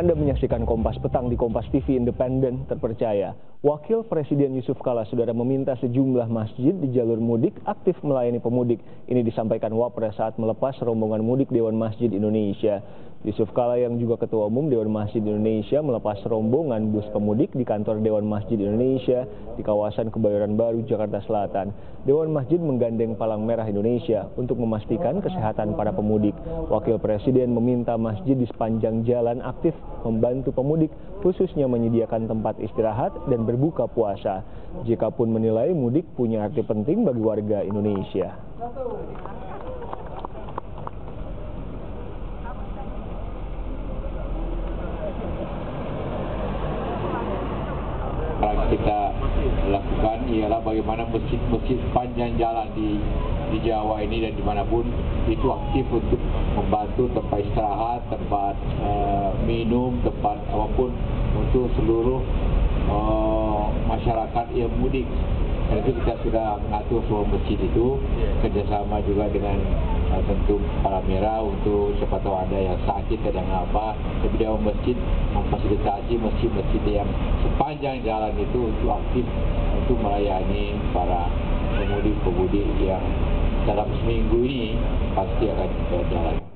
Anda menyaksikan Kompas Petang di Kompas TV Independen terpercaya. Wakil Presiden Yusuf Kala saudara meminta sejumlah masjid di jalur mudik aktif melayani pemudik. Ini disampaikan Wapres saat melepas rombongan mudik Dewan Masjid Indonesia. Yusuf Kala yang juga Ketua Umum Dewan Masjid Indonesia melepas rombongan bus pemudik di kantor Dewan Masjid Indonesia di kawasan Kebayoran Baru, Jakarta Selatan. Dewan Masjid menggandeng Palang Merah Indonesia untuk memastikan kesehatan para pemudik. Wakil Presiden meminta masjid di sepanjang jalan aktif membantu pemudik, khususnya menyediakan tempat istirahat dan berbuka puasa. Jikapun menilai mudik punya arti penting bagi warga Indonesia. Kita lakukan ialah bagaimana masjid-masjid panjang jalan di Jawa ini dan dimanapun itu aktif untuk membantu tempat istirahat, tempat minum, tempat apapun untuk seluruh masyarakat yang mudik. Dan itu kita sudah mengatur seluruh masjid itu kerjasama juga dengan tentu Palang Merah untuk siapa tahu ada yang sakit dan apa. Tapi Dewan Masjid memfasilitasi masjid-masjid yang sepanjang jalan itu untuk aktif untuk melayani para pemudik-pemudik yang dalam seminggu ini pasti akan berjalan.